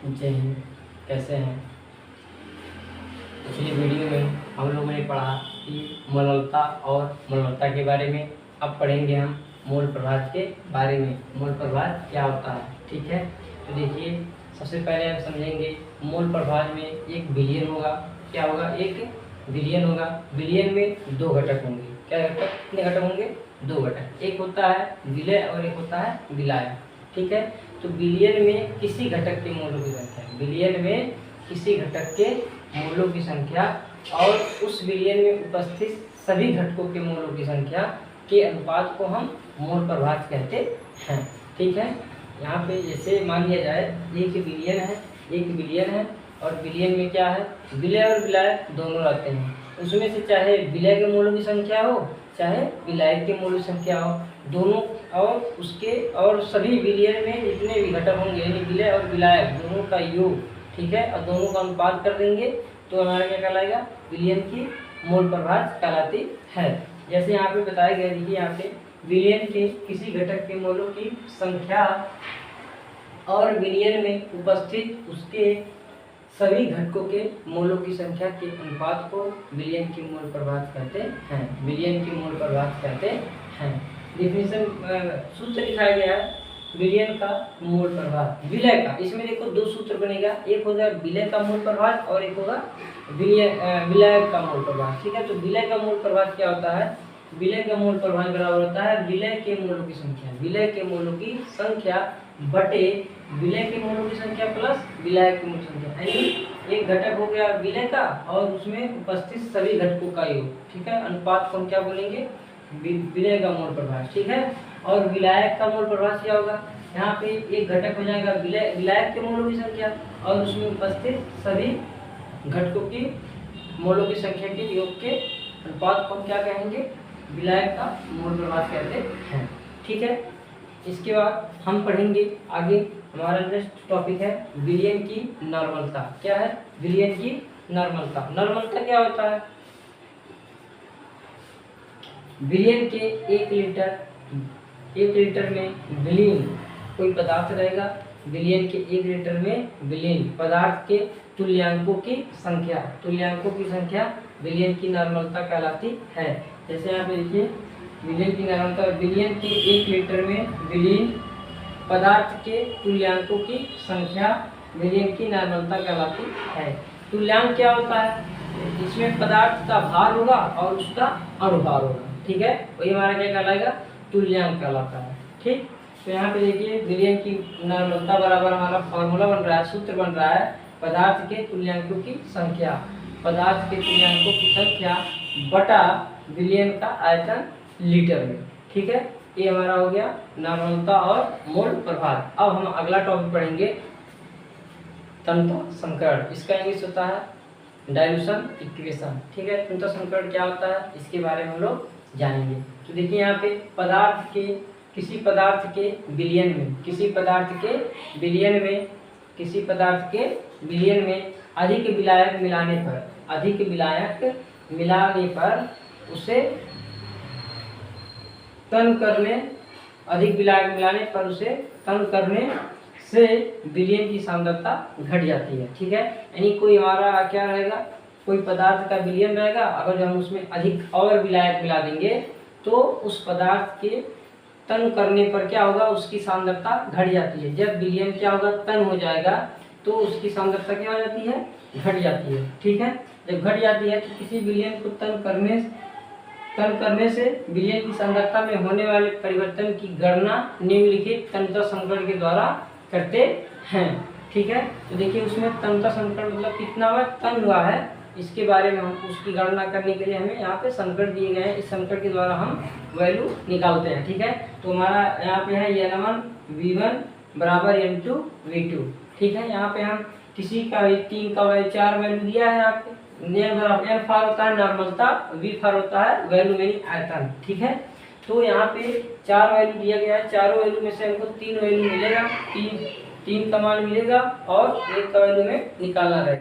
जय हिंद। कैसे हैं? पिछली वीडियो में हम लोगों ने पढ़ा कि मोललता और मोललता के बारे में। अब पढ़ेंगे हम मूल प्रभाज के बारे में। मूल प्रभाज क्या होता है, ठीक है? तो देखिए, सबसे पहले हम समझेंगे मूल प्रभाज में एक विलयन होगा। क्या होगा? एक विलयन होगा। विलयन में दो घटक होंगे। क्या घटक? कितने घटक होंगे? दो घटक। एक होता है विलय और एक होता है विलायक, ठीक है? तो विलयन में किसी घटक के मूलों की संख्या, विलयन में किसी घटक के मूलों की संख्या और उस विलयन में उपस्थित सभी घटकों के मूलों की संख्या के अनुपात को हम मूल प्रभाज कहते हैं, ठीक है? यहाँ पे जैसे मान लिया जाए एक विलयन है और विलयन में क्या है? विलय और विलायक दोनों रहते हैं। उसमें से चाहे विलय के मूलों की संख्या हो चाहे विलायक के मूलों की संख्या हो, दोनों और उसके और सभी विलयन में जितने भी घटक होंगे यानी विलय और विलायक दोनों का योग, ठीक है, और दोनों का अनुपात कर देंगे तो हमारा क्या कहलाएगा? विलयन की मूल प्रभाज कहलाती है। जैसे यहाँ पे बताया गया, देखिए यहाँ पे विलयन के किसी घटक के मूलों की संख्या और विलयन में उपस्थित उसके सभी घटकों के मूलों की संख्या के अनुपात को विलयन की मूल प्रभाज कहते हैं। विलयन की मूल प्रभाज कहते हैं। डिफिनेशन सूत्र दिखाया गया है विलयन का मूल प्रभाज, विलय का। इसमें देखो दो सूत्र बनेगा, एक होगा विलय का मूल प्रभाज और एक होगा विलायक का मूल प्रभाज, ठीक है? तो विलय का मूल प्रभाज क्या होता है? विलय का मूल प्रभाज बराबर होता है विलय के मूलों की संख्या, विलय के मूलों की संख्या बटे विलय के मूलों की संख्या प्लस विलायक की मूल संख्या। यानी एक घटक हो गया विलय का और उसमें उपस्थित सभी घटकों का योग, ठीक है? अनुपात को हम क्या बोलेंगे? विलय का मूल प्रभाज, ठीक है? और विलायक का मूल प्रभाज क्या होगा? यहाँ पे एक घटक हो जाएगा विलायक के मूलों की संख्या और उसमें उपस्थित सभी घटकों की मूलों की संख्या के योग के अनुपात को हम क्या कहेंगे? विलायक का मूल प्रभाज कहते हैं, ठीक है? इसके बाद हम पढ़ेंगे आगे, हमारा नेक्स्ट टॉपिक है विलयन की नॉर्मलता। क्या है? विलयन की नॉर्मलता। नॉर्मलता क्या होता है? विलयन के एक लीटर में विलीन कोई पदार्थ रहेगा। विलयन के 1 लीटर में विलीन पदार्थ के तुल्यांकों की संख्या विलयन की नॉर्मलता कहलाती है। जैसे यहाँ पे देखिए विलयन की नॉर्मलता, विलयन के 1 लीटर में विलीन पदार्थ के तुल्यांकों की संख्या विलयन की नॉर्मलता कहलाती है। तुल्यांक क्या होता है? इसमें पदार्थ का भार होगा और उसका अनुभार होगा, ठीक है? वही हमारा क्या कहलाएगा? तुल्यांक कहलाता है, ठीक? तो यहाँ पे देखिए विलयन की नॉर्मलता बराबर हमारा फॉर्मूला बन रहा है, सूत्र बन रहा है पदार्थ के तुल्यांकों की संख्या, पदार्थ के तुल्यांकों की संख्या बटा विलयन का आयतन लीटर में, ठीक है? ये हमारा हो गया नॉर्मलता और मूल प्रभाज। अब हम अगला टॉपिक पढ़ेंगे तंत्र संकरण। इसका इंग्लिश होता है डाइल्यूशन इक्वेशन, ठीक है? तंत्र संकरण क्या होता है इसके बारे में हम लोग जानेंगे। तो देखिए यहाँ पे किसी पदार्थ के विलयन में अधिक विलायक मिलाने पर उसे तन करने से विलयन की सांद्रता घट जाती है, ठीक है? यानी कोई हमारा क्या रहेगा? कोई पदार्थ का विलयन रहेगा, अगर हम उसमें अधिक और विलायक मिला देंगे तो उस पदार्थ के तन करने पर क्या होगा? उसकी सांद्रता घट जाती है। जब विलयन क्या होगा? तन हो जाएगा तो उसकी सांद्रता क्या हो जाती है? घट जाती है, ठीक है? जब घट जाती है तो किसी विलयन को तन करने से विलयन की सांद्रता में होने वाले परिवर्तन की गणना निम्नलिखित तंत्र संकरण के द्वारा करते हैं, ठीक है? तो देखिए उसमें तंत्र संकरण मतलब कितना हुआ? तन हुआ है। इसके बारे में हम उसकी गणना करने के लिए हमें यहाँ पे संकट दिए गए हैं, इस संकट के द्वारा हम वैल्यू निकालते हैं, ठीक है? तो हमारा यहाँ पे है N1 V1 बराबर N2 V2, ठीक है? यहाँ पे हम किसी का भी 3 का वैल्यू 4 वैल्यू दिया है। यहाँ पे N फार होता है नॉर्मलता, V फार होता है वैल्यू यानी आयतन, ठीक है? तो यहाँ पे 4 वैल्यू दिया गया है, चारों वैल्यू में से हमको 3 वैल्यू मिलेगा, 3 का मान मिलेगा और 1 का वैल्यू में निकालना रहेगा।